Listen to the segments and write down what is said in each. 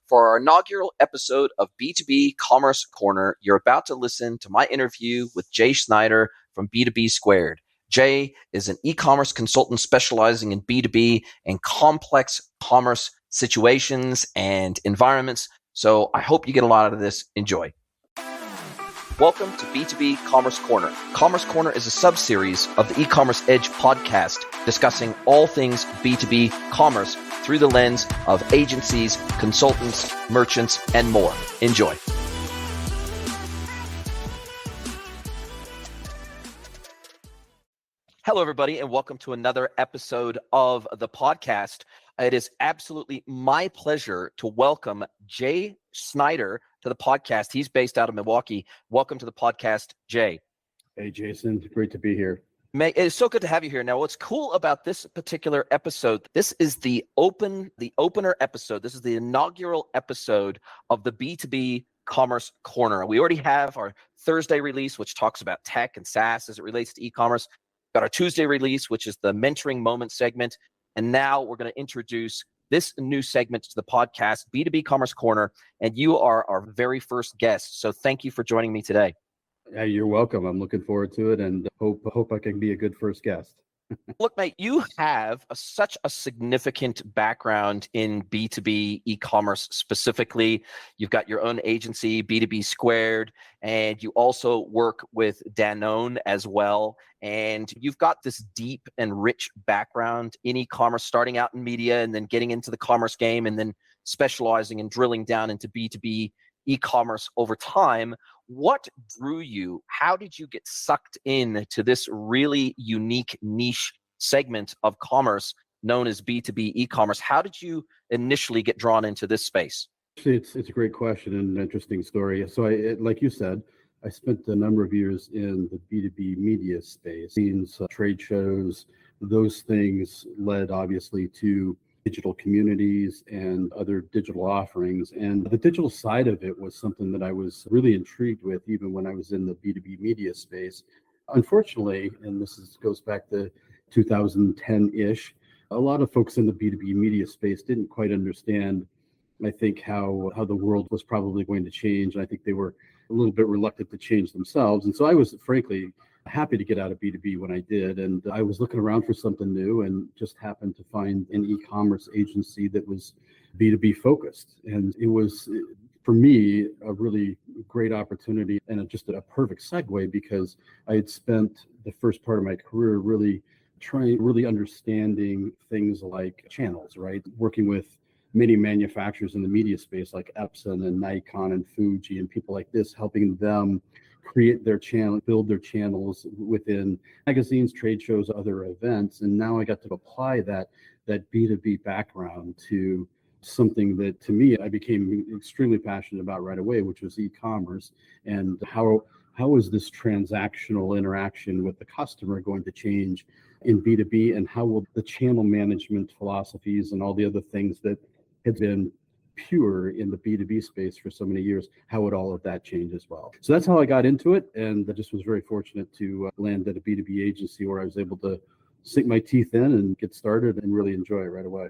For our inaugural episode of B2B Commerce Corner, you're about to listen to my interview with Jay Schneider from B2B Squared. Jay is an e-commerce consultant specializing in B2B and complex commerce situations and environments. So I hope you get a lot out of this. Enjoy. Welcome to B2B Commerce Corner. Commerce Corner is a sub-series of the E-commerce Edge podcast discussing all things B2B commerce through the lens of agencies, consultants, merchants, and more. Enjoy. Hello, everybody, and welcome to another episode of the podcast. It is absolutely my pleasure to welcome Jay Schneider to the podcast. He's based out of Milwaukee. Welcome to the podcast, Jay. Hey, Jason. Great to be here. It is so good to have you here. Now, what's cool about this particular episode, this is the opener episode. This is the inaugural episode of the B2B Commerce Corner. We already have our Thursday release, which talks about tech and SaaS as it relates to e-commerce. Got our Tuesday release, which is the mentoring moment segment. And now we're going to introduce this new segment to the podcast, B2B Commerce Corner, and you are our very first guest. So thank you for joining me today. Yeah, you're welcome. I'm looking forward to it and hope I can be a good first guest. Look, mate, you have such a significant background in B2B e-commerce specifically. You've got your own agency, B2B Squared, and you also work with Danone as well. And you've got this deep and rich background in e-commerce, starting out in media and then getting into the commerce game and then specializing and drilling down into B2B e-commerce over time. What drew you? How did you get sucked into this really unique niche segment of commerce known as B2B e-commerce? How did you initially get drawn into this space? Actually, it's a great question and an interesting story. So like you said, I spent a number of years in the B2B media space, scenes, trade shows. Those things led obviously to digital communities and other digital offerings. And the digital side of it was something that I was really intrigued with, even when I was in the B2B media space. Unfortunately, and goes back to 2010-ish, a lot of folks in the B2B media space didn't quite understand, I think, how the world was probably going to change. And I think they were a little bit reluctant to change themselves. And so I was, frankly, happy to get out of B2B when I did. And I was looking around for something new and just happened to find an e-commerce agency that was B2B focused. And it was, for me, a really great opportunity and just a perfect segue, because I had spent the first part of my career really understanding things like channels, right? Working with many manufacturers in the media space like Epson and Nikon and Fuji and people like this, helping them create their channel, build their channels within magazines, trade shows, other events. And now I got to apply that B2B background to something that, to me, I became extremely passionate about right away, which was e-commerce. And how is this transactional interaction with the customer going to change in B2B, and how will the channel management philosophies and all the other things that had been pure in the B2B space for so many years, how would all of that change as well? So that's how I got into it, and I just was very fortunate to land at a B2B agency where I was able to sink my teeth in and get started and really enjoy it right away.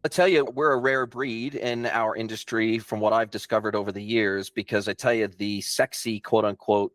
I tell you, we're a rare breed in our industry from what I've discovered over the years, because I tell you, the sexy, quote unquote,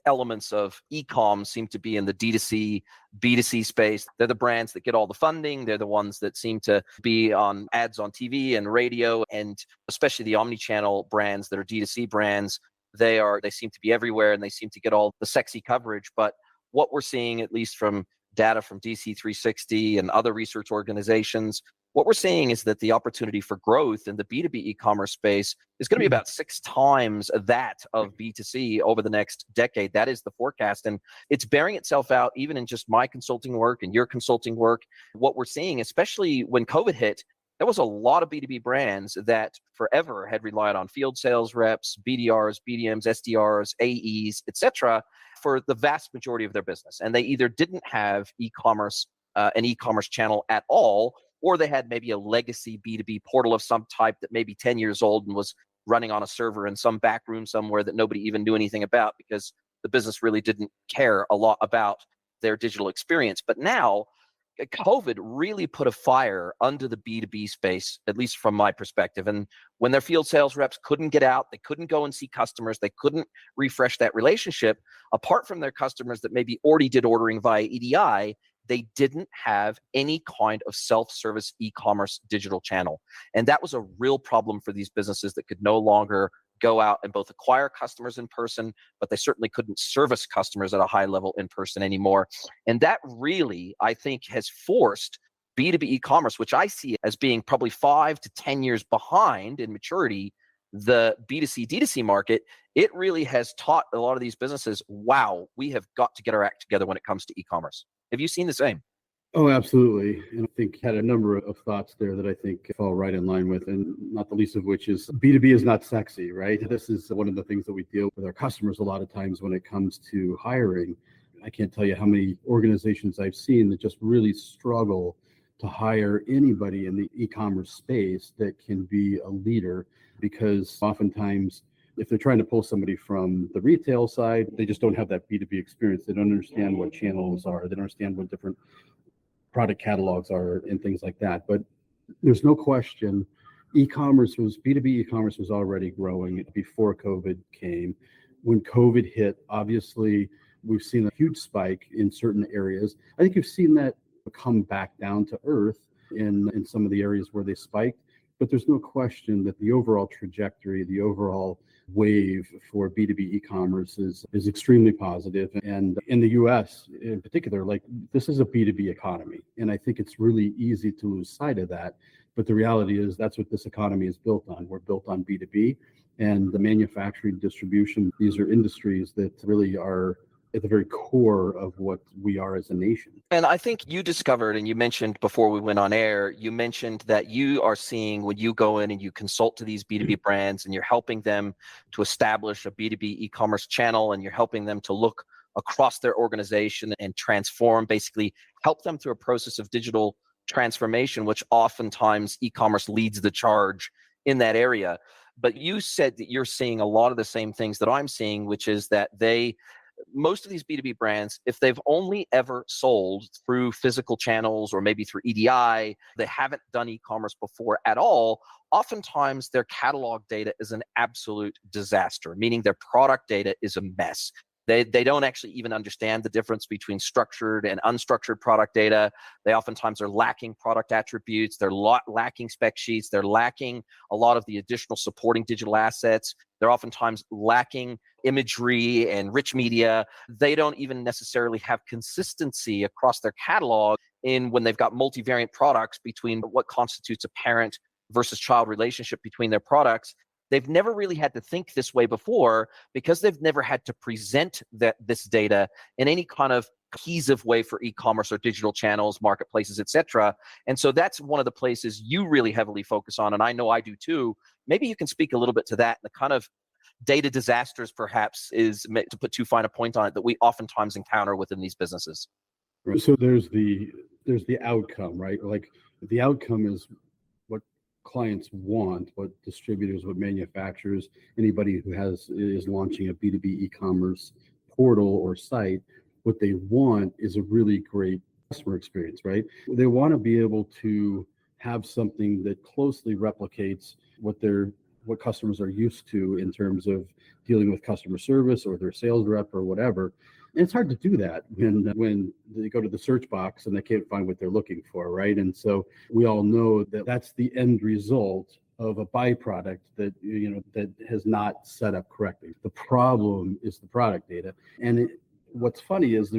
elements of e-com seem to be in the D2C, B2C space. They're the brands that get all the funding. They're the ones that seem to be on ads on TV and radio, and especially the omni-channel brands that are D2C brands. They seem to be everywhere, and they seem to get all the sexy coverage. But what we're seeing, at least from data from DC 360 and other research organizations, what we're seeing is that the opportunity for growth in the B2B e-commerce space is going to be about 6 times that of B2C over the next decade. That is the forecast. And it's bearing itself out even in just my consulting work and your consulting work. What we're seeing, especially when COVID hit, there was a lot of B2B brands that forever had relied on field sales reps, BDRs, BDMs, SDRs, AEs, etc., for the vast majority of their business. And they either didn't have e-commerce, an e-commerce channel at all, or they had maybe a legacy B2B portal of some type that may be 10 years old and was running on a server in some back room somewhere that nobody even knew anything about, because the business really didn't care a lot about their digital experience. But now COVID really put a fire under the B2B space, at least from my perspective. And when their field sales reps couldn't get out, they couldn't go and see customers, they couldn't refresh that relationship, apart from their customers that maybe already did ordering via EDI, they didn't have any kind of self-service e-commerce digital channel. And that was a real problem for these businesses that could no longer go out and both acquire customers in person, but they certainly couldn't service customers at a high level in person anymore. And that really, I think, has forced B2B e-commerce, which I see as being probably 5 to 10 years behind in maturity, the B2C, D2C market. It really has taught a lot of these businesses, wow, we have got to get our act together when it comes to e-commerce. Have you seen the same? Oh, absolutely. And I think had a number of thoughts there that I think fall right in line with, and not the least of which is B2B is not sexy, right? This is one of the things that we deal with our customers a lot of times when it comes to hiring. I can't tell you how many organizations I've seen that just really struggle to hire anybody in the e-commerce space that can be a leader, because oftentimes if they're trying to pull somebody from the retail side, they just don't have that B2B experience. They don't understand what channels are. They don't understand what different product catalogs are and things like that. But there's no question B2B e-commerce was already growing before COVID came. When COVID hit, obviously we've seen a huge spike in certain areas. I think you've seen that come back down to earth in some of the areas where they spiked. But there's no question that the overall trajectory, the overall wave for B2B e-commerce is extremely positive. And in the US in particular, like, this is a B2B economy. And I think it's really easy to lose sight of that. But the reality is that's what this economy is built on. We're built on B2B, and the manufacturing, distribution. These are industries that really are at the very core of what we are as a nation. And I think you discovered, and you mentioned before we went on air, you mentioned that you are seeing when you go in and you consult to these B2B brands and you're helping them to establish a B2B e-commerce channel, and you're helping them to look across their organization and transform, basically help them through a process of digital transformation, which oftentimes e-commerce leads the charge in that area. But you said that you're seeing a lot of the same things that I'm seeing, which is that most of these B2B brands, if they've only ever sold through physical channels or maybe through EDI, they haven't done e-commerce before at all, oftentimes their catalog data is an absolute disaster, meaning their product data is a mess. They don't actually even understand the difference between structured and unstructured product data. They oftentimes are lacking product attributes. They're lacking spec sheets. They're lacking a lot of the additional supporting digital assets. They're oftentimes lacking imagery and rich media. They don't even necessarily have consistency across their catalog in when they've got multivariant products between what constitutes a parent versus child relationship between their products. They've never really had to think this way before because they've never had to present this data in any kind of cohesive way for e-commerce or digital channels, marketplaces, etc. And so that's one of the places you really heavily focus on, and I know I do too. Maybe you can speak a little bit to that, the kind of data disasters, perhaps, is to put too fine a point on it, that we oftentimes encounter within these businesses. So there's the outcome, right? Like, the outcome is what clients want, what distributors, what manufacturers, anybody who is launching a B2B e-commerce portal or site, what they want is a really great customer experience, right? They want to be able to have something that closely replicates what customers are used to in terms of dealing with customer service or their sales rep or whatever. And it's hard to do that when they go to the search box and they can't find what they're looking for, right? And so we all know that that's the end result of a byproduct that has not set up correctly. The problem is the product data. And what's funny is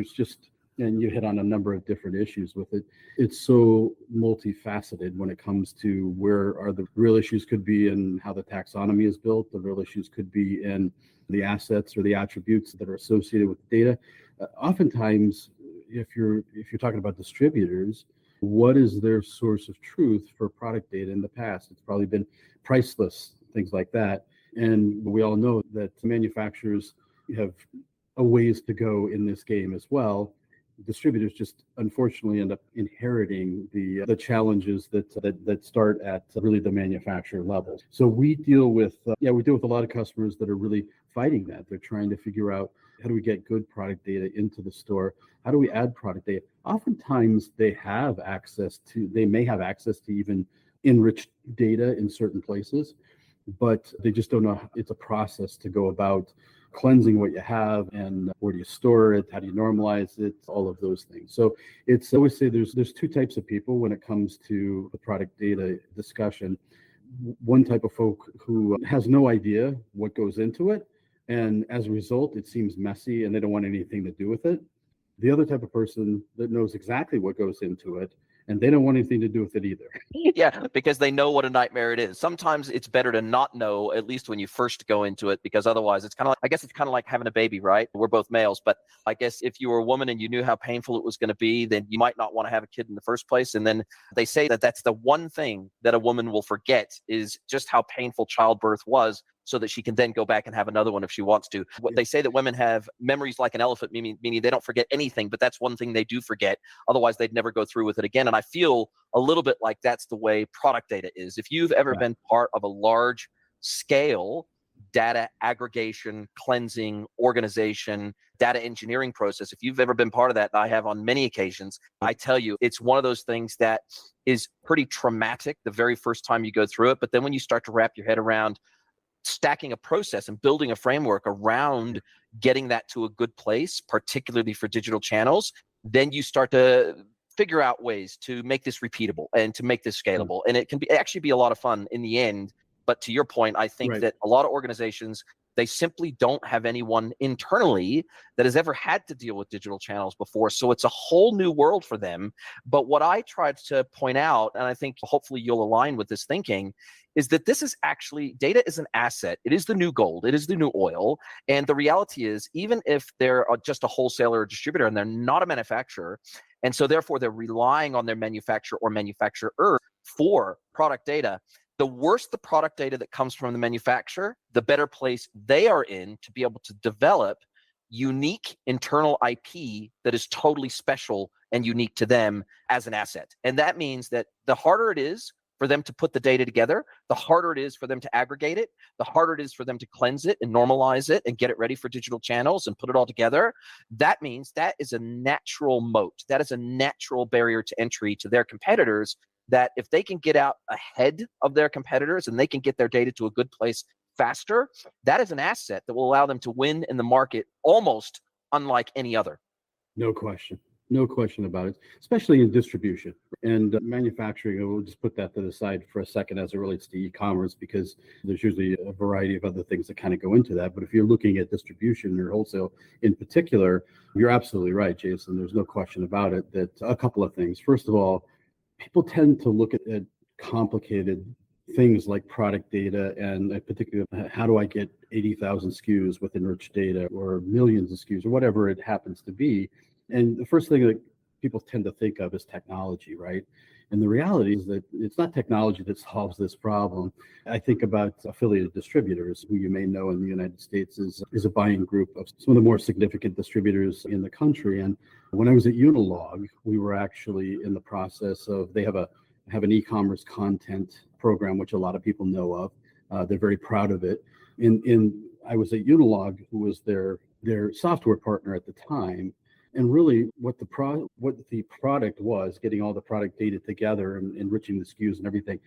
and you hit on a number of different issues with it. It's so multifaceted when it comes to where are the real issues could be in how the taxonomy is built. The real issues could be in the assets or the attributes that are associated with the data. Oftentimes, if you're talking about distributors, what is their source of truth for product data in the past? It's probably been price lists, things like that. And we all know that manufacturers have a ways to go in this game as well. distributors just unfortunately end up inheriting the challenges that start at really the manufacturer level. So we deal with a lot of customers that are really fighting that. They're trying to figure out, how do we get good product data into the store? How do we add product data? Oftentimes they may have access to even enriched data in certain places, but they just don't know. It's a process to go about cleansing what you have, and where do you store it? How do you normalize it? All of those things. So I always say there's two types of people when it comes to the product data discussion. One type of folk who has no idea what goes into it, and as a result, it seems messy and they don't want anything to do with it. The other type of person that knows exactly what goes into it, and they don't want anything to do with it either. Yeah, because they know what a nightmare it is. Sometimes it's better to not know, at least when you first go into it, because otherwise it's kind of like, I guess it's kind of like having a baby, right? We're both males, but I guess if you were a woman and you knew how painful it was going to be, then you might not want to have a kid in the first place. And then they say that that's the one thing that a woman will forget, is just how painful childbirth was, so that she can then go back and have another one if she wants to. They say that women have memories like an elephant, meaning they don't forget anything, but that's one thing they do forget. Otherwise, they'd never go through with it again. And I feel a little bit like that's the way product data is. If you've ever been part of a large scale data aggregation, cleansing, organization, data engineering process, if you've ever been part of that, and I have on many occasions, I tell you, it's one of those things that is pretty traumatic the very first time you go through it. But then when you start to wrap your head around stacking a process and building a framework around getting that to a good place, particularly for digital channels, then you start to figure out ways to make this repeatable and to make this scalable. And it can actually be a lot of fun in the end. But to your point, I think that a lot of organizations, they simply don't have anyone internally that has ever had to deal with digital channels before. So it's a whole new world for them. But what I tried to point out, and I think hopefully you'll align with this thinking, is that this is actually, data is an asset. It is the new gold. It is the new oil. And the reality is, even if they're just a wholesaler or distributor and they're not a manufacturer, and so therefore they're relying on their manufacturer or manufacturer for product data, the worse the product data that comes from the manufacturer, the better place they are in to be able to develop unique internal IP that is totally special and unique to them as an asset. And that means that the harder it is for them to put the data together, the harder it is for them to aggregate it, the harder it is for them to cleanse it and normalize it and get it ready for digital channels and put it all together. That means that is a natural moat. That is a natural barrier to entry to their competitors, that if they can get out ahead of their competitors and they can get their data to a good place faster, that is an asset that will allow them to win in the market almost unlike any other. No question. No question about it, especially in distribution and manufacturing. We'll just put that to the side for a second as it relates to e-commerce, because there's usually a variety of other things that kind of go into that. But if you're looking at distribution or wholesale in particular, you're absolutely right, Jason. There's no question about it that a couple of things. First of all, people tend to look at complicated things like product data, and particularly how do I get 80,000 SKUs with enriched data, or millions of SKUs, or whatever it happens to be. And the first thing that people tend to think of is technology, right? And the reality is that it's not technology that solves this problem. I think about affiliated distributors, who you may know in the United States is a buying group of some of the more significant distributors in the country. And when I was at Unilog, we were actually in the process of, they have an e-commerce content program, which a lot of people know of. They're very proud of it. I was at Unilog, who was their software partner at the time. And really what the product was, getting all the product data together and enriching the SKUs and everything,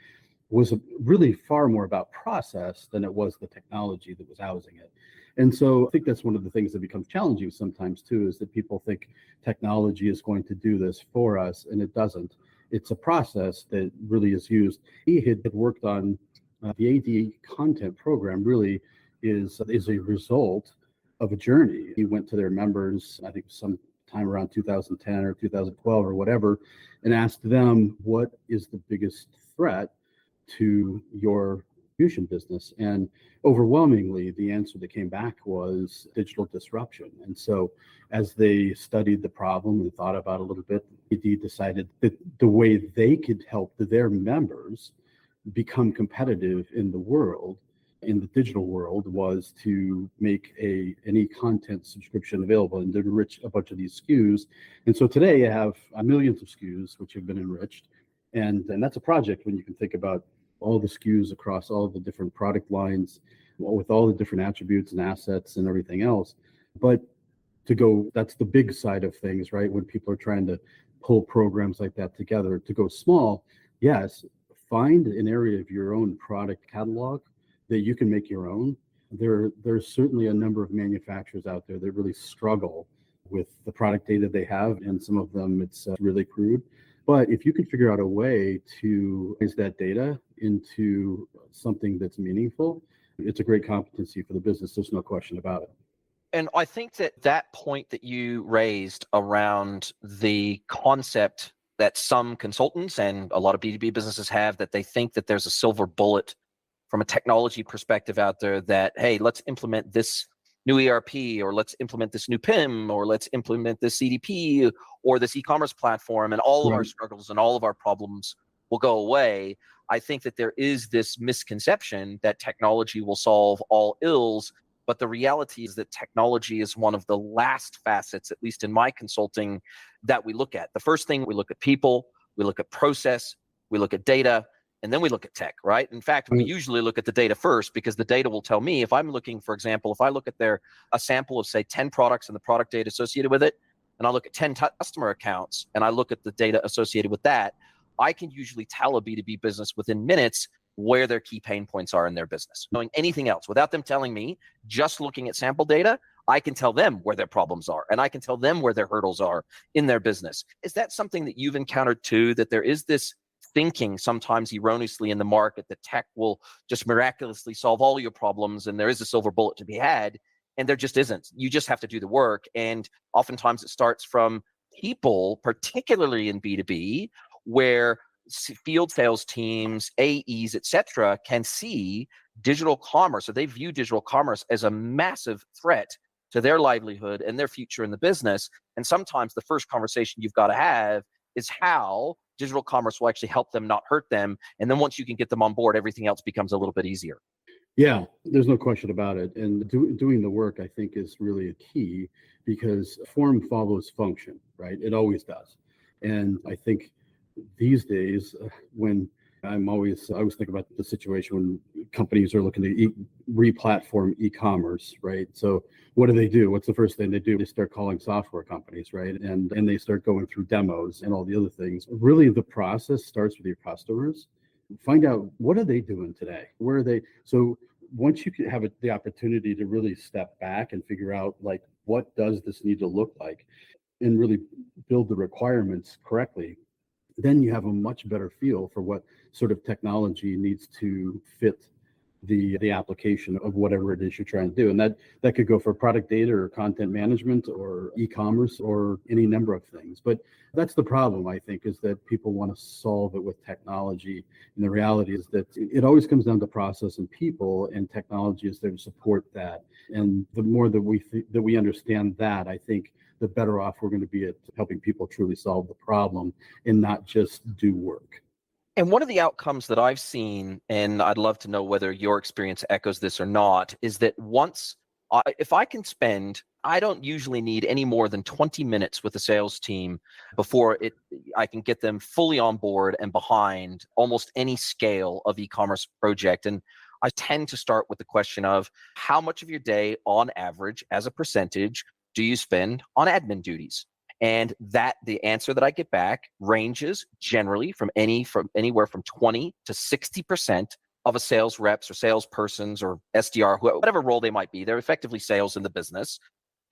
was really far more about process than it was the technology that was housing it. And so I think that's one of the things that becomes challenging sometimes too, is that people think technology is going to do this for us, and it doesn't. It's a process that really is used. He had worked on the AD content program, really is a result of a journey. He went to their members, I think some time around 2010 or 2012 or whatever, and asked them, what is the biggest threat to your distribution business? And overwhelmingly, the answer that came back was digital disruption. And so as they studied the problem and thought about it a little bit, they decided that the way they could help their members become competitive in the world in the digital world was to make an e-content subscription available and to enrich a bunch of these SKUs. And so today you have millions of SKUs which have been enriched. And that's a project when you can think about all the SKUs across all the different product lines with all the different attributes and assets and everything else. But that's the big side of things, right? When people are trying to pull programs like that together. To go small, yes, find an area of your own product catalog that you can make your own. There's certainly a number of manufacturers out there that really struggle with the product data they have, and some of them it's really crude. But if you can figure out a way to use that data into something that's meaningful, it's a great competency for the business. There's no question about it. And I think that point that you raised around the concept that some consultants and a lot of B2B businesses have, that they think that there's a silver bullet from a technology perspective out there that, hey, let's implement this new ERP, or let's implement this new PIM, or let's implement this CDP or this e-commerce platform, and all of our struggles and all of our problems will go away. I think that there is this misconception that technology will solve all ills. But the reality is that technology is one of the last facets, at least in my consulting, that we look at. The first thing, we look at people, we look at process, we look at data, and then we look at tech, right? In fact, we usually look at the data first, because the data will tell me if I'm looking, for example, if I look at a sample of, say, 10 products and the product data associated with it, and I look at 10 customer accounts and I look at the data associated with that, I can usually tell a B2B business within minutes where their key pain points are in their business. Knowing anything else, without them telling me, just looking at sample data, I can tell them where their problems are, and I can tell them where their hurdles are in their business. Is that something that you've encountered too, that there is this thinking sometimes erroneously in the market that tech will just miraculously solve all your problems and there is a silver bullet to be had, and there just isn't? You just have to do the work. And oftentimes it starts from people, particularly in B2B, where field sales teams, AEs, et cetera, can see digital commerce, or they view digital commerce as a massive threat to their livelihood and their future in the business. And sometimes the first conversation you've got to have is how digital commerce will actually help them, not hurt them. And then once you can get them on board, everything else becomes a little bit easier. Yeah, there's no question about it. And doing the work, I think, is really a key, because form follows function, right? It always does. And I think these days, when I always think about the situation when companies are looking to re-platform e-commerce, right? So what do? What's the first thing they do? They start calling software companies, right? And they start going through demos and all the other things. Really, the process starts with your customers. Find out, what are they doing today? Where are they? So once you can have the opportunity to really step back and figure out, like, what does this need to look like, and really build the requirements correctly, then you have a much better feel for what sort of technology needs to fit the application of whatever it is you're trying to do. And that could go for product data or content management or e-commerce or any number of things. But that's the problem, I think, is that people want to solve it with technology. And the reality is that it always comes down to process and people, and technology is there to support that. And the more that we understand that, I think the better off we're going to be at helping people truly solve the problem and not just do work. And one of the outcomes that I've seen, and I'd love to know whether your experience echoes this or not, is that if I can spend, I don't usually need any more than 20 minutes with the sales team before I can get them fully on board and behind almost any scale of e-commerce project. And I tend to start with the question of, how much of your day on average as a percentage do you spend on admin duties? And the answer that I get back ranges generally from anywhere from 20 to 60% of a sales reps or salespersons or SDR, whatever role they might be. They're effectively sales in the business.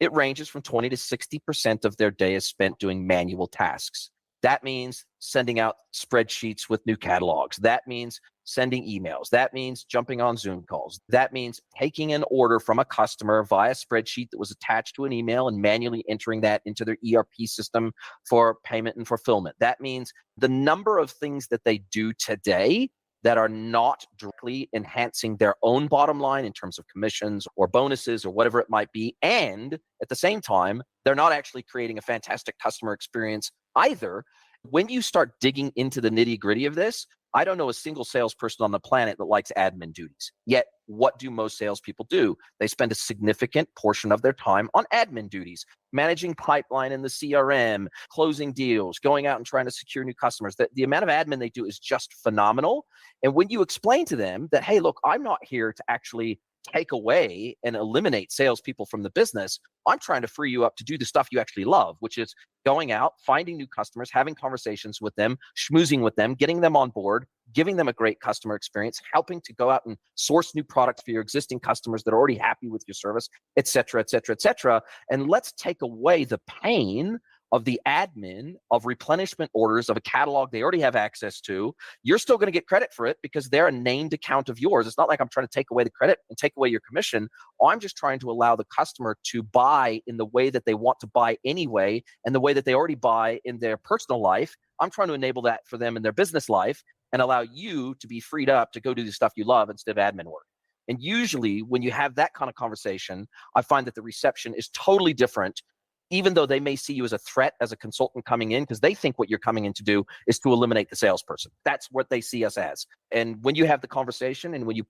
It ranges from 20 to 60% of their day is spent doing manual tasks. That means sending out spreadsheets with new catalogs. That means sending emails. That means jumping on Zoom calls. That means taking an order from a customer via spreadsheet that was attached to an email and manually entering that into their ERP system for payment and fulfillment. That means the number of things that they do today that are not directly enhancing their own bottom line in terms of commissions or bonuses or whatever it might be. And at the same time, they're not actually creating a fantastic customer experience either. When you start digging into the nitty-gritty of this, I don't know a single salesperson on the planet that likes admin duties. Yet, what do most salespeople do? They spend a significant portion of their time on admin duties, managing pipeline in the CRM, closing deals, going out and trying to secure new customers. The amount of admin they do is just phenomenal. And when you explain to them that, hey, look, I'm not here to actually take away and eliminate salespeople from the business, I'm trying to free you up to do the stuff you actually love, which is going out, finding new customers, having conversations with them, schmoozing with them, getting them on board, giving them a great customer experience, helping to go out and source new products for your existing customers that are already happy with your service, et cetera, et cetera, et cetera. And let's take away the pain of the admin of replenishment orders of a catalog they already have access to. You're still going to get credit for it because they're a named account of yours. It's not like I'm trying to take away the credit and take away your commission. I'm just trying to allow the customer to buy in the way that they want to buy anyway, and the way that they already buy in their personal life. I'm trying to enable that for them in their business life and allow you to be freed up to go do the stuff you love instead of admin work. And usually when you have that kind of conversation, I find that the reception is totally different, even though they may see you as a threat as a consultant coming in, because they think what you're coming in to do is to eliminate the salesperson. That's what they see us as. And when you have the conversation and when you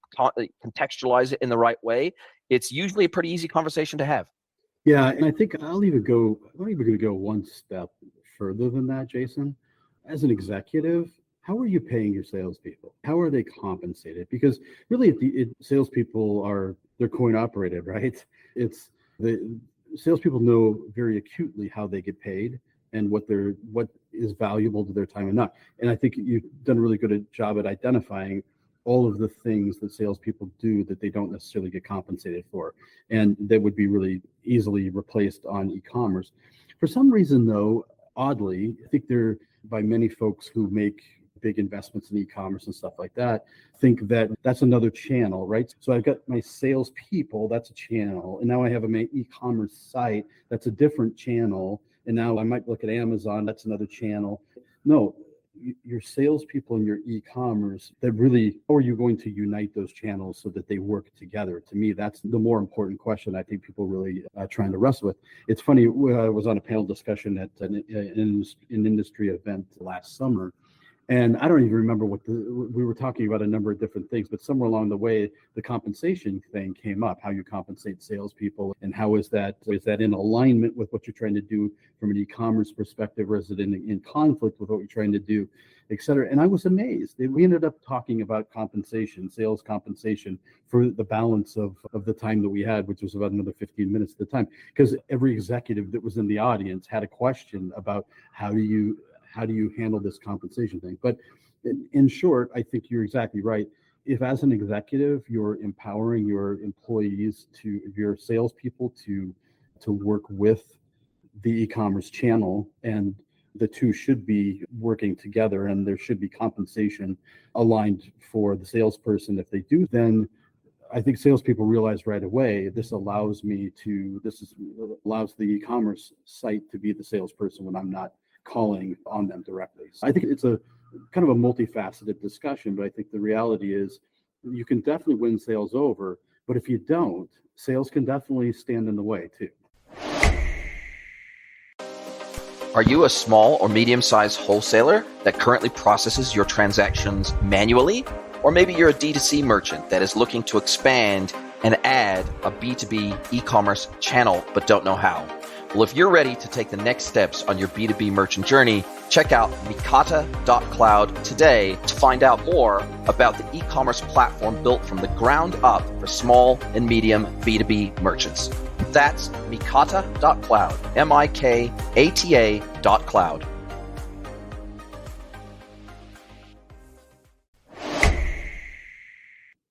contextualize it in the right way, it's usually a pretty easy conversation to have. Yeah, and I think I'm even going to go one step further than that, Jason. As an executive, how are you paying your salespeople? How are they compensated? Because really, salespeople they're coin operated, right? It's the salespeople know very acutely how they get paid and what is valuable to their time and not. And I think you've done a really good job at identifying all of the things that salespeople do that they don't necessarily get compensated for, and that would be really easily replaced on e-commerce. For some reason, though, oddly, I think by many folks who make big investments in e-commerce and stuff like that, think that that's another channel, right? So I've got my salespeople, that's a channel. And now I have my e-commerce site, that's a different channel. And now I might look at Amazon, that's another channel. No, your salespeople and your e-commerce, how are you going to unite those channels so that they work together? To me, that's the more important question I think people really trying to wrestle with. It's funny, I was on a panel discussion at an industry event last summer. And I don't even remember we were talking about a number of different things, but somewhere along the way, the compensation thing came up, how you compensate salespeople and how is that in alignment with what you're trying to do from an e-commerce perspective, or is it in conflict with what you're trying to do, et cetera. And I was amazed. We ended up talking about sales compensation for the balance of the time that we had, which was about another 15 minutes at the time, because every executive that was in the audience had a question about how do you handle this compensation thing. But in short, I think you're exactly right. If as an executive, you're empowering your employees your salespeople to work with the e-commerce channel, and the two should be working together, and there should be compensation aligned for the salesperson. If they do, then I think salespeople realize right away, this allows the e-commerce site to be the salesperson when I'm not calling on them directly. So I think it's a kind of a multifaceted discussion, but I think the reality is you can definitely win sales over, but if you don't, sales can definitely stand in the way too. Are you a small or medium-sized wholesaler that currently processes your transactions manually? Or maybe you're a D2C merchant that is looking to expand and add a B2B e-commerce channel but don't know how? Well, if you're ready to take the next steps on your B2B merchant journey, check out mikata.cloud today to find out more about the e-commerce platform built from the ground up for small and medium B2B merchants. That's mikata.cloud, MIKATA.cloud.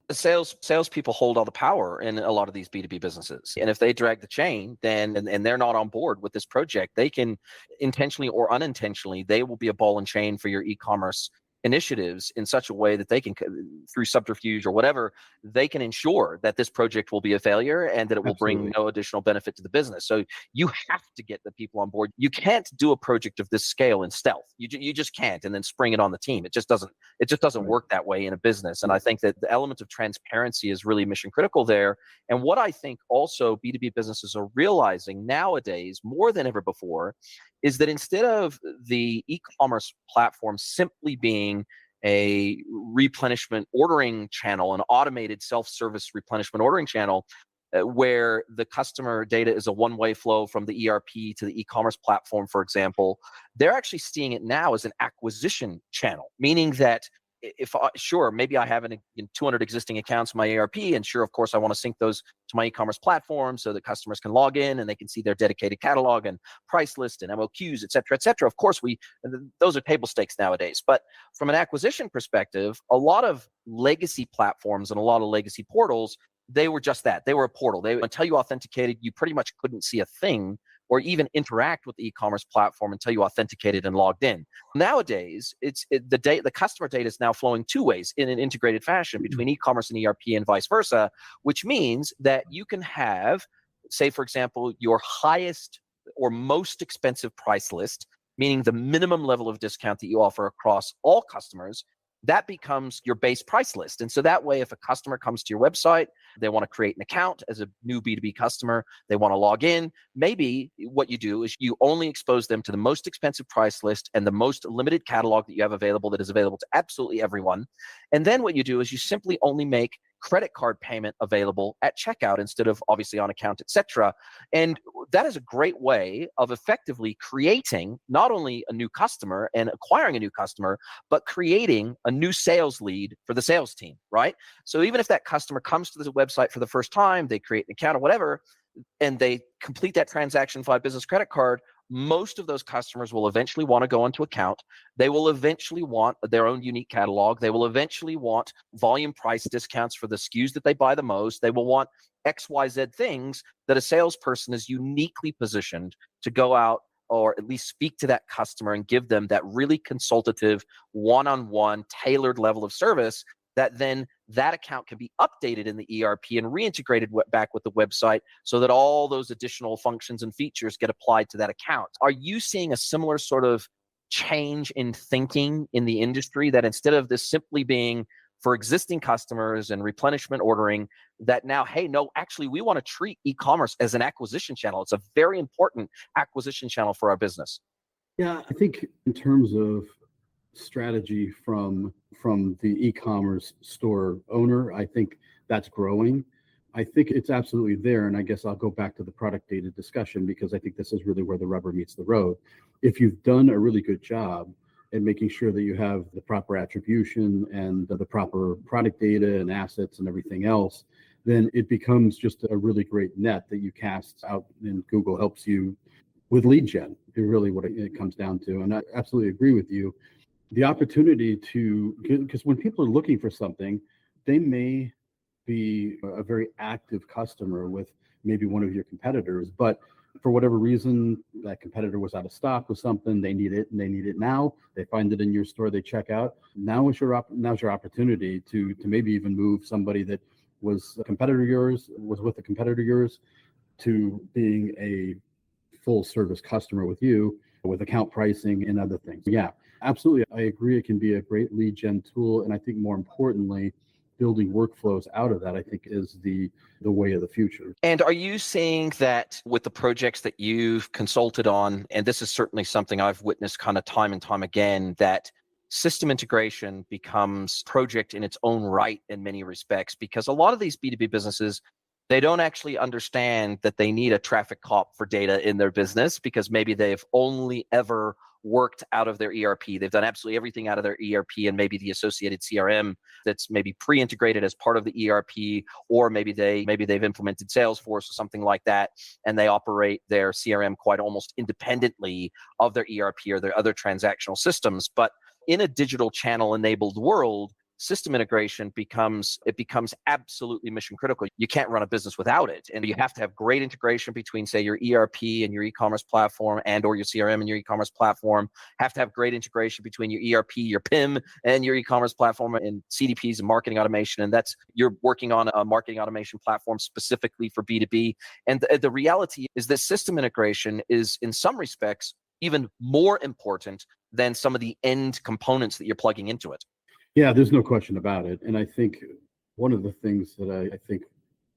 Salespeople hold all the power in a lot of these B2B businesses. And if they drag the chain, then and they're not on board with this project, they can intentionally or unintentionally, they will be a ball and chain for your e-commerce initiatives in such a way that they can, through subterfuge or whatever, they can ensure that this project will be a failure and that it will bring no additional benefit to the business. So you have to get the people on board. You can't do a project of this scale in stealth. You just can't, and then spring it on the team. It just doesn't work that way in a business. And I think that the element of transparency is really mission critical there. And what I think also B2B businesses are realizing nowadays more than ever before is that instead of the e-commerce platform simply being a replenishment ordering channel, an automated self-service replenishment ordering channel, where the customer data is a one-way flow from the ERP to the e-commerce platform, for example. They're actually seeing it now as an acquisition channel, meaning that sure, maybe I have 200 existing accounts in my ERP, and sure, of course, I want to sync those to my e-commerce platform so that customers can log in and they can see their dedicated catalog and price list and MOQs, et cetera, et cetera. Of course, those are table stakes nowadays. But from an acquisition perspective, a lot of legacy platforms and a lot of legacy portals, they were just that. They were a portal. Until you authenticated, you pretty much couldn't see a thing or even interact with the e-commerce platform until you authenticated and logged in. Nowadays, the customer data is now flowing two ways in an integrated fashion between e-commerce and ERP and vice versa, which means that you can have, say, for example, your highest or most expensive price list, meaning the minimum level of discount that you offer across all customers. That becomes your base price list. And so that way, if a customer comes to your website, they want to create an account as a new B2B customer, they want to log in, maybe what you do is you only expose them to the most expensive price list and the most limited catalog that you have available that is available to absolutely everyone. And then what you do is you simply only make credit card payment available at checkout instead of obviously on account, et cetera. And that is a great way of effectively creating not only a new customer and acquiring a new customer, but creating a new sales lead for the sales team, right? So even if that customer comes to the website for the first time, they create an account or whatever, and they complete that transaction via business credit card, most of those customers will eventually want to go onto account. They will eventually want their own unique catalog. They will eventually want volume price discounts for the SKUs that they buy the most. They will want XYZ things that a salesperson is uniquely positioned to go out or at least speak to that customer and give them that really consultative, one-on-one, tailored level of service that then that account can be updated in the ERP and reintegrated back with the website so that all those additional functions and features get applied to that account. Are you seeing a similar sort of change in thinking in the industry, that instead of this simply being for existing customers and replenishment ordering, that now, hey, no, actually, we want to treat e-commerce as an acquisition channel. It's a very important acquisition channel for our business. Yeah, I think in terms of strategy from the e-commerce store owner, I think that's growing. I think it's absolutely there. And I guess I'll go back to the product data discussion, because I think this is really where the rubber meets the road. If you've done a really good job at making sure that you have the proper attribution and the proper product data and assets and everything else, then it becomes just a really great net that you cast out, and Google helps you with lead gen. Is really what it comes down to. And I absolutely agree with you. The opportunity to, because when people are looking for something, they may be a very active customer with maybe one of your competitors, but for whatever reason, that competitor was out of stock with something, they need it and they need it now. They find it in your store, they check out. Now's your opportunity to maybe even move somebody that was a competitor of yours, was with a competitor of yours, to being a full service customer with you, with account pricing and other things. Yeah, absolutely. I agree. It can be a great lead gen tool. And I think more importantly, building workflows out of that, I think, is the way of the future. And are you seeing that with the projects that you've consulted on, and this is certainly something I've witnessed kind of time and time again, that system integration becomes a project in its own right in many respects, because a lot of these B2B businesses, they don't actually understand that they need a traffic cop for data in their business, because maybe they've only ever worked out of their ERP. They've done absolutely everything out of their ERP and maybe the associated CRM that's maybe pre-integrated as part of the ERP, or maybe they've implemented Salesforce or something like that, and they operate their CRM quite almost independently of their ERP or their other transactional systems. But in a digital channel enabled world, system integration becomes absolutely mission critical. You can't run a business without it. And you have to have great integration between, say, your ERP and your e-commerce platform, and or your CRM and your e-commerce platform. Have to have great integration between your ERP, your PIM, and your e-commerce platform, and CDPs and marketing automation. And you're working on a marketing automation platform specifically for B2B. And the reality is that system integration is, in some respects, even more important than some of the end components that you're plugging into it. Yeah, there's no question about it. And I think one of the things that I think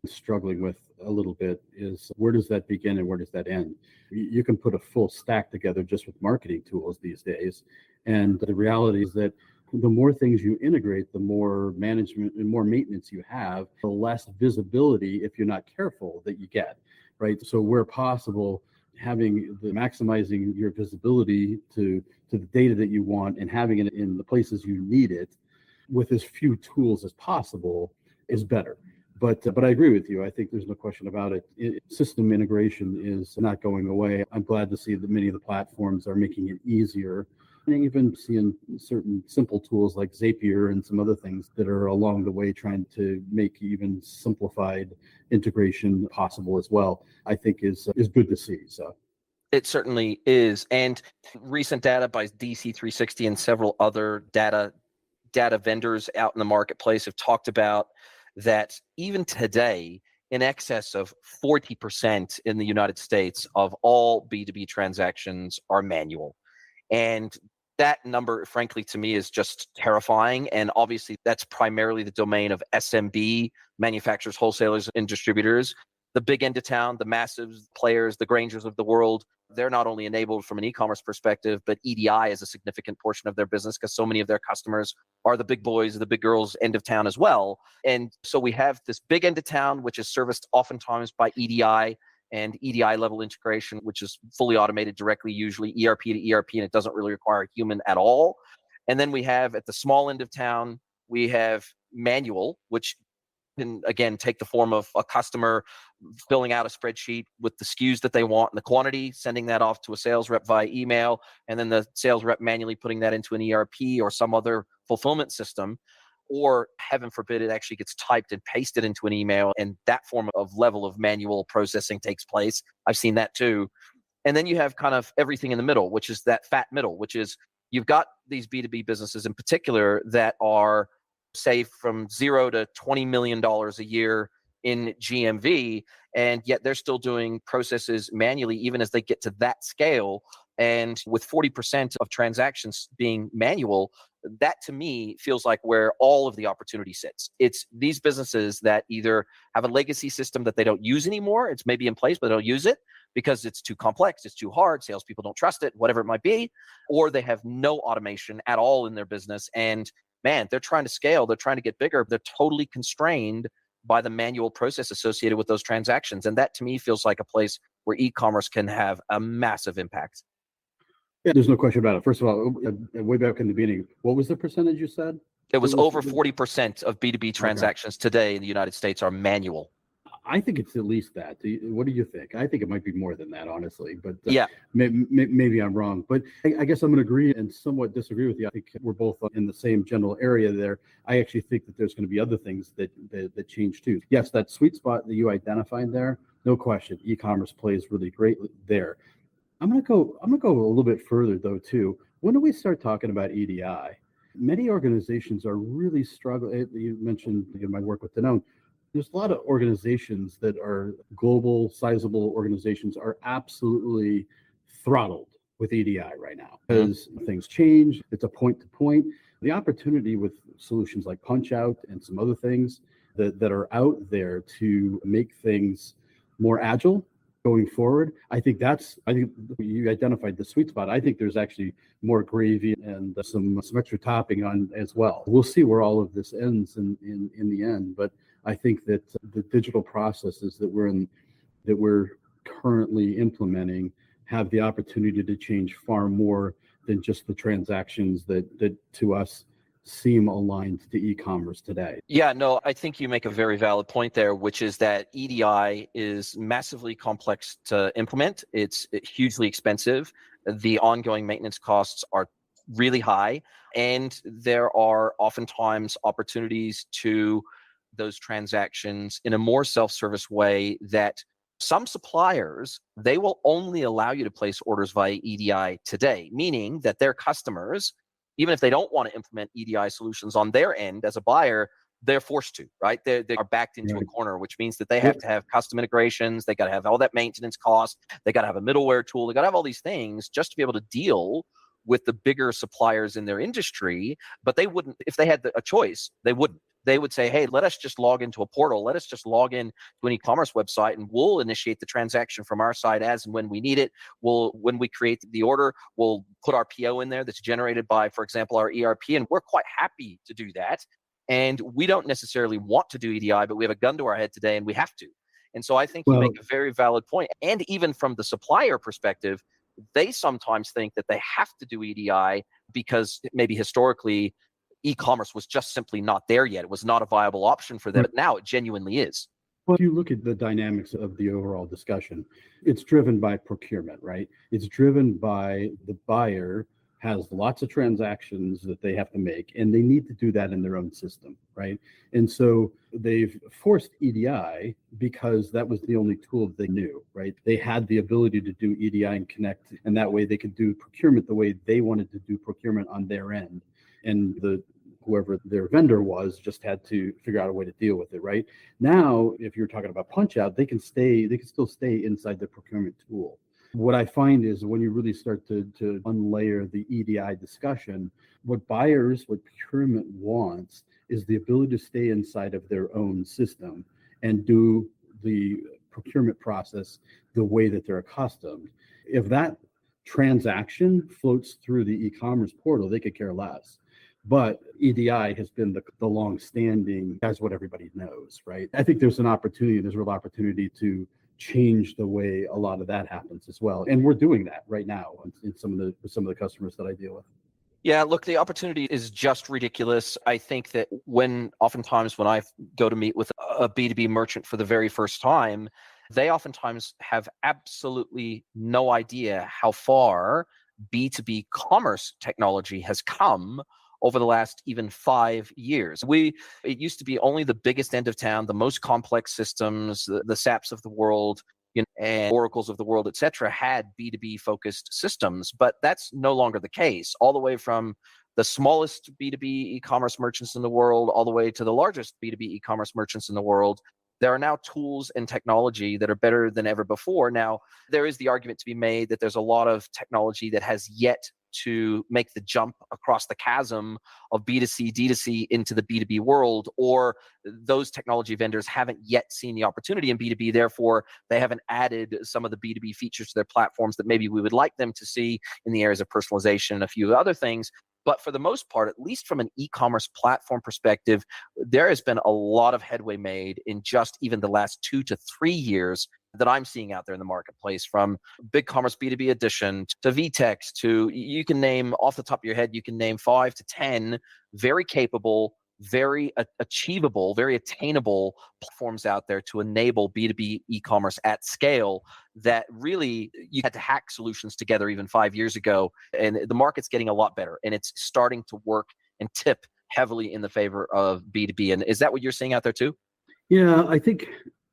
I'm struggling with a little bit is, where does that begin and where does that end? You can put a full stack together just with marketing tools these days. And the reality is that the more things you integrate, the more management and more maintenance you have, the less visibility, if you're not careful, that you get, right? So where possible, maximizing your visibility to the data that you want and having it in the places you need it with as few tools as possible is better. But I agree with you. I think there's no question about it. System integration is not going away. I'm glad to see that many of the platforms are making it easier. And even seeing certain simple tools like Zapier and some other things that are along the way trying to make even simplified integration possible as well, I think is good to see. So it certainly is. And recent data by DC360 and several other data vendors out in the marketplace have talked about that even today, in excess of 40% in the United States of all B2B transactions are manual. And that number, frankly, to me is just terrifying. And obviously, that's primarily the domain of SMB, manufacturers, wholesalers, and distributors. The big end of town, the massive players, the Grangers of the world, they're not only enabled from an e-commerce perspective, but EDI is a significant portion of their business because so many of their customers are the big boys, the big girls end of town as well. And so we have this big end of town, which is serviced oftentimes by EDI and EDI level integration, which is fully automated directly, usually ERP to ERP, and it doesn't really require a human at all. And then we have at the small end of town, we have manual, which can, again, take the form of a customer filling out a spreadsheet with the SKUs that they want and the quantity, sending that off to a sales rep via email, and then the sales rep manually putting that into an ERP or some other fulfillment system. Or heaven forbid, it actually gets typed and pasted into an email, and that form of level of manual processing takes place. I've seen that too. And then you have kind of everything in the middle, which is that fat middle, which is you've got these B2B businesses in particular that are, say, from 0 to $20 million a year in GMV, and yet they're still doing processes manually even as they get to that scale. And with 40% of transactions being manual, that to me feels like where all of the opportunity sits. It's these businesses that either have a legacy system that they don't use anymore, it's maybe in place, but they don't use it because it's too complex, it's too hard, salespeople don't trust it, whatever it might be, or they have no automation at all in their business. And man, they're trying to scale, they're trying to get bigger, they're totally constrained by the manual process associated with those transactions. And that to me feels like a place where e-commerce can have a massive impact. yeah, there's no question about it. First of all, way back in the beginning, what was the percentage you said? It was over 40% of B2B transactions today in the United States are manual. I think it's at least that. What do you think? I think it might be more than that, honestly. But yeah, maybe I'm wrong. But I guess I'm going to agree and somewhat disagree with you. I think we're both in the same general area there. I actually think that there's going to be other things that change too. Yes, that sweet spot that you identified there, no question. E-commerce plays really great there. I'm going to go a little bit further though too. When do we start talking about EDI? Many organizations are really struggling. You mentioned my work with Danone. There's a lot of organizations that are global, sizable organizations are absolutely throttled with EDI right now because things change. It's a point to point. The opportunity with solutions like Punch Out and some other things that are out there to make things more agile going forward. I think you identified the sweet spot. I think there's actually more gravy and some extra topping on as well. We'll see where all of this ends in the end, but I think that the digital processes that we're currently implementing have the opportunity to change far more than just the transactions that to us seem aligned to e-commerce today. Yeah, no, I think you make a very valid point there, which is that EDI is massively complex to implement. It's hugely expensive. The ongoing maintenance costs are really high, and there are oftentimes opportunities to those transactions in a more self-service way that some suppliers, they will only allow you to place orders via EDI today, meaning that their customers, even if they don't want to implement EDI solutions on their end as a buyer, they're forced to, right? They are backed into a corner, which means that they have to have custom integrations. They got to have all that maintenance cost. They got to have a middleware tool. They got to have all these things just to be able to deal with the bigger suppliers in their industry. But they wouldn't, if they had a choice, they wouldn't. they would say, hey, let us just log into a portal. Let us just log in to an e-commerce website and we'll initiate the transaction from our side as and when we need it. When we create the order, we'll put our PO in there that's generated by, for example, our ERP. And we're quite happy to do that. And we don't necessarily want to do EDI, but we have a gun to our head today and we have to. And so I think you make a very valid point. And even from the supplier perspective, they sometimes think that they have to do EDI because maybe historically e-commerce was just simply not there yet. It was not a viable option for them, but now it genuinely is. Well, if you look at the dynamics of the overall discussion, it's driven by procurement, right? It's driven by the buyer has lots of transactions that they have to make, and they need to do that in their own system, right? And so they've forced EDI because that was the only tool they knew, right? They had the ability to do EDI and connect, and that way they could do procurement the way they wanted to do procurement on their end. And whoever their vendor was just had to figure out a way to deal with it, right? Now, if you're talking about punch out, they can still stay inside the procurement tool. What I find is when you really start to unlayer the EDI discussion, what procurement wants is the ability to stay inside of their own system and do the procurement process the way that they're accustomed. If that transaction floats through the e-commerce portal, they could care less. But EDI has been the long-standing, that's what everybody knows, right? I think there's real opportunity to change the way a lot of that happens as well. And we're doing that right now in some of the customers that I deal with. Yeah, look, the opportunity is just ridiculous. I think that oftentimes when I go to meet with a B2B merchant for the very first time, they oftentimes have absolutely no idea how far B2B commerce technology has come over the last even 5 years. It used to be only the biggest end of town, the most complex systems, the SAPs of the world, and Oracles of the world, et cetera, had B2B focused systems, but that's no longer the case. All the way from the smallest B2B e-commerce merchants in the world, all the way to the largest B2B e-commerce merchants in the world, there are now tools and technology that are better than ever before. Now, there is the argument to be made that there's a lot of technology that has yet to make the jump across the chasm of B2C, D2C into the B2B world, or those technology vendors haven't yet seen the opportunity in B2B. Therefore, they haven't added some of the B2B features to their platforms that maybe we would like them to see in the areas of personalization and a few other things. But for the most part, at least from an e-commerce platform perspective, there has been a lot of headway made in just even the last 2 to 3 years that I'm seeing out there in the marketplace, from BigCommerce B2B Edition to VTEX to, you can name off the top of your head, you can name 5 to 10 very capable, very achievable, very attainable platforms out there to enable B2B e-commerce at scale that really you had to hack solutions together even 5 years ago. And the market's getting a lot better and it's starting to work and tip heavily in the favor of B2B. And is that what you're seeing out there too? Yeah, I think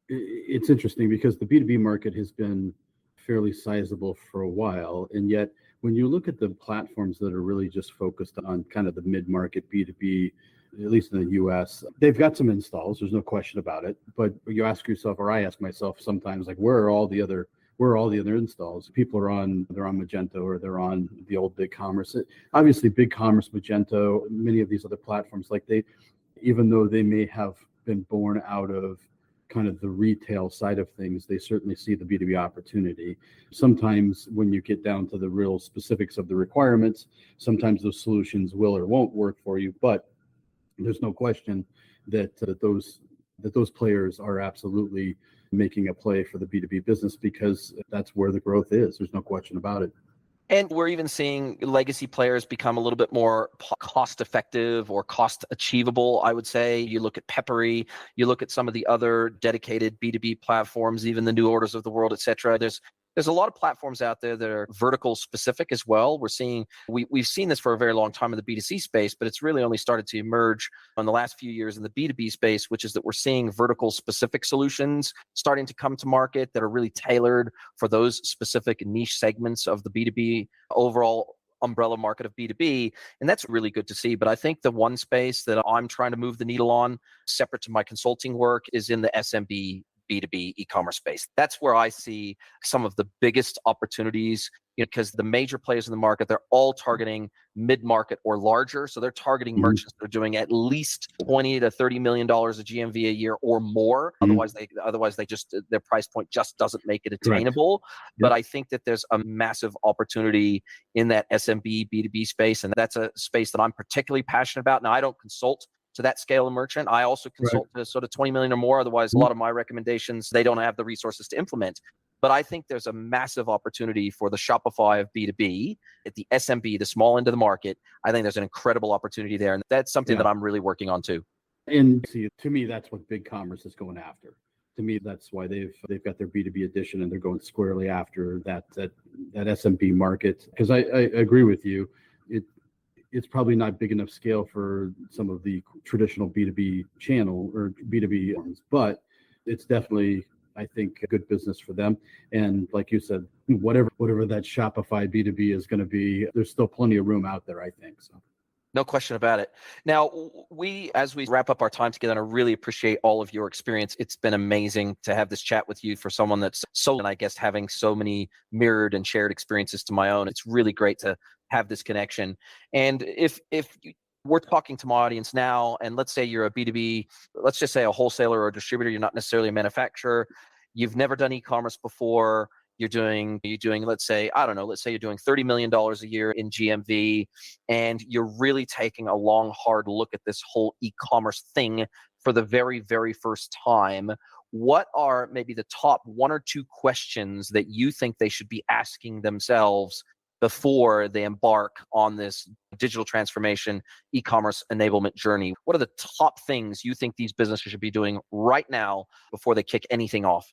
it's interesting because the B2B market has been fairly sizable for a while. And yet, when you look at the platforms that are really just focused on kind of the mid-market B2B, at least in the US, they've got some installs, there's no question about it. But you ask yourself, or I ask myself sometimes, like, where are all the other installs? People they're on Magento or they're on the old BigCommerce. Obviously, BigCommerce, Magento, many of these other platforms, even though they may have been born out of kind of the retail side of things, they certainly see the B2B opportunity. Sometimes when you get down to the real specifics of the requirements, sometimes those solutions will or won't work for you, but there's no question that those players are absolutely making a play for the B2B business because that's where the growth is. There's no question about it. And we're even seeing legacy players become a little bit more cost effective or cost achievable, I would say. You look at Peppery, you look at some of the other dedicated B2B platforms, even the New Orders of the world, et cetera. There's a lot of platforms out there that are vertical specific as well. We've seen this for a very long time in the B2C space, but it's really only started to emerge in the last few years in the B2B space, which is that we're seeing vertical specific solutions starting to come to market that are really tailored for those specific niche segments of the B2B overall umbrella market of B2B. And that's really good to see. But I think the one space that I'm trying to move the needle on, separate to my consulting work, is in the SMB B2B e-commerce space. That's where I see some of the biggest opportunities, because the major players in the market, they're all targeting mid-market or larger. So they're targeting merchants that are doing at least $20 to $30 million of GMV a year or more. Otherwise they just, their price point just doesn't make it attainable. But I think that there's a massive opportunity in that SMB B2B space. And that's a space that I'm particularly passionate about. Now, I don't consult to that scale of merchant. I also consult to sort of 20 million or more. Otherwise, a lot of my recommendations, they don't have the resources to implement. But I think there's a massive opportunity for the Shopify of B2B at the SMB, the small end of the market. I think there's an incredible opportunity there. And that's something that I'm really working on too. And see, to me, that's what BigCommerce is going after. To me, that's why they've got their B2B edition, and they're going squarely after that SMB market. Because I agree with you. It's probably not big enough scale for some of the traditional B2B channel or B2B ones, but it's definitely, I think, a good business for them. And like you said, whatever that Shopify B2B is going to be, there's still plenty of room out there, I think. So. No question about it. Now, as we wrap up our time together, and I really appreciate all of your experience. It's been amazing to have this chat with you for someone that's and I guess having so many mirrored and shared experiences to my own. It's really great to have this connection. And if we're talking to my audience now, and let's say you're a B2B, let's just say a wholesaler or a distributor, you're not necessarily a manufacturer, you've never done e-commerce before, you're doing, let's say you're doing $30 million a year in GMV, and you're really taking a long, hard look at this whole e-commerce thing for the very, very first time. What are maybe the top one or two questions that you think they should be asking themselves before they embark on this digital transformation, e-commerce enablement journey? What are the top things you think these businesses should be doing right now before they kick anything off?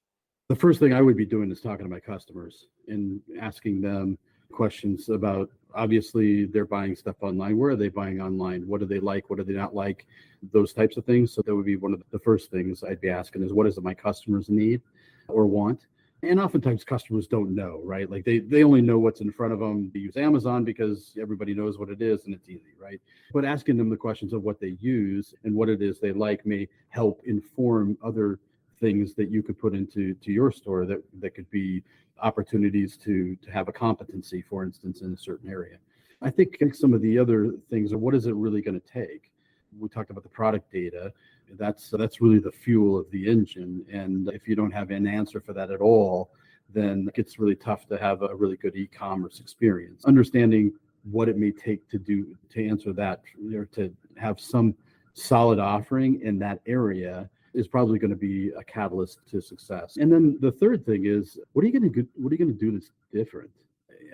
The first thing I would be doing is talking to my customers and asking them questions about, obviously, they're buying stuff online. Where are they buying online? What do they like? What do they not like? Those types of things. So that would be one of the first things I'd be asking is, what is it my customers need or want? And oftentimes customers don't know, right? Like they only know what's in front of them. They use Amazon because everybody knows what it is and it's easy, right? But asking them the questions of what they use and what it is they like may help inform other things that you could put into your store that could be opportunities to have a competency, for instance, in a certain area. I think some of the other things are, what is it really going to take? We talked about the product data. That's really the fuel of the engine. And if you don't have an answer for that at all, then it gets really tough to have a really good e-commerce experience. Understanding what it may take to answer that, or to have some solid offering in that area, is probably going to be a catalyst to success. And then the third thing is, what are you going to do that's different?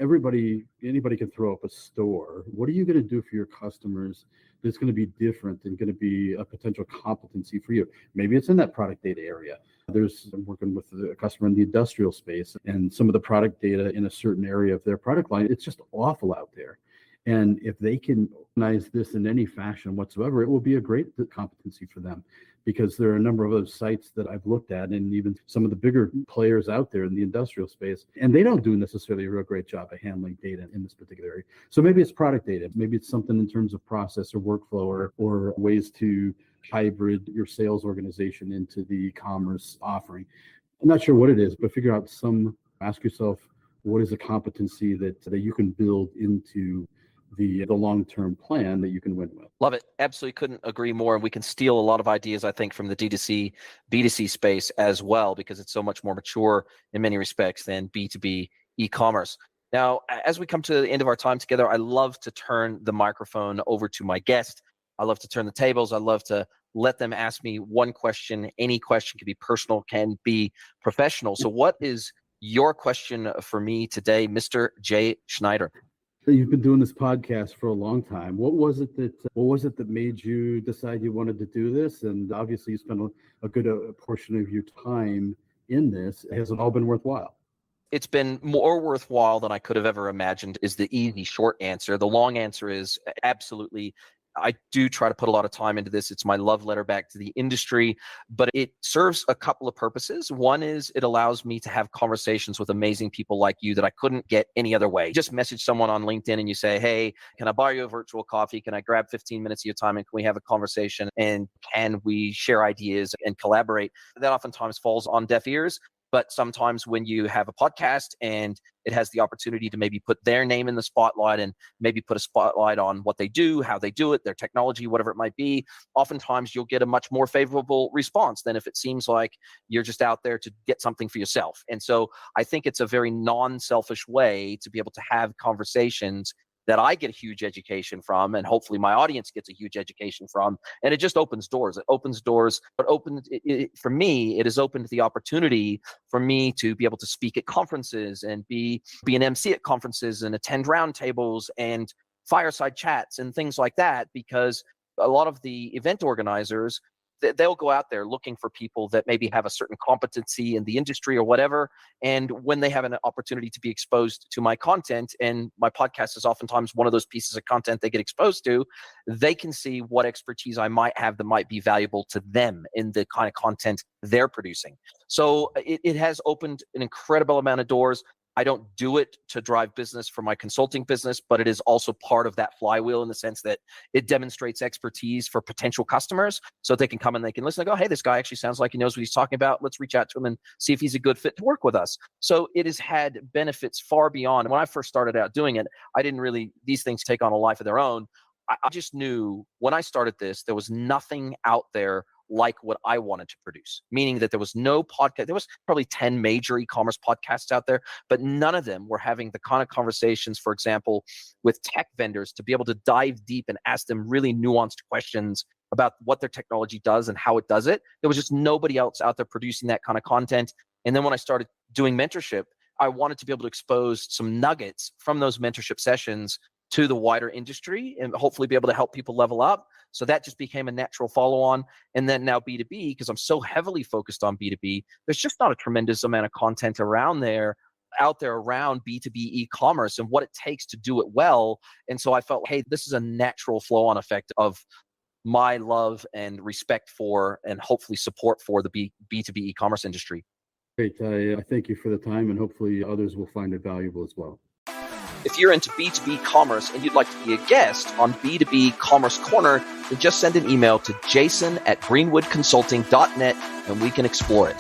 Anybody can throw up a store. What are you going to do for your customers that's going to be different and going to be a potential competency for you? Maybe it's in that product data area. I'm working with a customer in the industrial space, and some of the product data in a certain area of their product line, it's just awful out there. And if they can organize this in any fashion whatsoever, it will be a great competency for them, because there are a number of other sites that I've looked at, and even some of the bigger players out there in the industrial space, and they don't do necessarily a real great job of handling data in this particular area. So maybe it's product data, maybe it's something in terms of process or workflow or ways to hybrid your sales organization into the e-commerce offering. I'm not sure what it is, but ask yourself, what is a competency that you can build into the long-term plan that you can win with. Love it. Absolutely couldn't agree more. And we can steal a lot of ideas, I think, from the D2C, B2C space as well, because it's so much more mature in many respects than B2B e-commerce. Now, as we come to the end of our time together, I love to turn the microphone over to my guest. I love to turn the tables. I love to let them ask me one question. Any question can be personal, can be professional. So what is your question for me today, Mr. Jay Schneider? You've been doing this podcast for a long time. What was it that made you decide you wanted to do this? And obviously you spent a good portion of your time in this. Has it all been worthwhile? It's been more worthwhile than I could have ever imagined, is the easy short answer. The long answer is absolutely. I do try to put a lot of time into this. It's my love letter back to the industry, but it serves a couple of purposes. One is it allows me to have conversations with amazing people like you that I couldn't get any other way. Just message someone on LinkedIn and you say, hey, can I buy you a virtual coffee? Can I grab 15 minutes of your time and can we have a conversation? And can we share ideas and collaborate? That oftentimes falls on deaf ears. But sometimes when you have a podcast and it has the opportunity to maybe put their name in the spotlight and maybe put a spotlight on what they do, how they do it, their technology, whatever it might be, oftentimes you'll get a much more favorable response than if it seems like you're just out there to get something for yourself. And so I think it's a very non-selfish way to be able to have conversations that I get a huge education from, and hopefully my audience gets a huge education from. And it just opens doors. It opens doors, but for me, it has opened the opportunity for me to be able to speak at conferences and be an MC at conferences and attend roundtables and fireside chats and things like that, because a lot of the event organizers, they'll go out there looking for people that maybe have a certain competency in the industry or whatever. And when they have an opportunity to be exposed to my content, and my podcast is oftentimes one of those pieces of content they get exposed to, they can see what expertise I might have that might be valuable to them in the kind of content they're producing. So it has opened an incredible amount of doors. I don't do it to drive business for my consulting business, but it is also part of that flywheel in the sense that it demonstrates expertise for potential customers so they can come and they can listen and go, hey, this guy actually sounds like he knows what he's talking about. Let's reach out to him and see if he's a good fit to work with us. So it has had benefits far beyond. When I first started out doing it, these things take on a life of their own. I just knew when I started this, there was nothing out there like what I wanted to produce, meaning that there was no podcast. There was probably 10 major e-commerce podcasts out there, but none of them were having the kind of conversations, for example, with tech vendors to be able to dive deep and ask them really nuanced questions about what their technology does and how it does it. There was just nobody else out there producing that kind of content. And then when I started doing mentorship, I wanted to be able to expose some nuggets from those mentorship sessions to the wider industry and hopefully be able to help people level up. So that just became a natural follow-on. And then now B2B, because I'm so heavily focused on B2B, there's just not a tremendous amount of content out there around B2B e-commerce and what it takes to do it well. And so I felt, hey, this is a natural flow-on effect of my love and respect for and hopefully support for the B2B e-commerce industry. Great. I thank you for the time, and hopefully others will find it valuable as well. If you're into B2B commerce and you'd like to be a guest on B2B Commerce Corner, then just send an email to jason@greenwoodconsulting.net and we can explore it.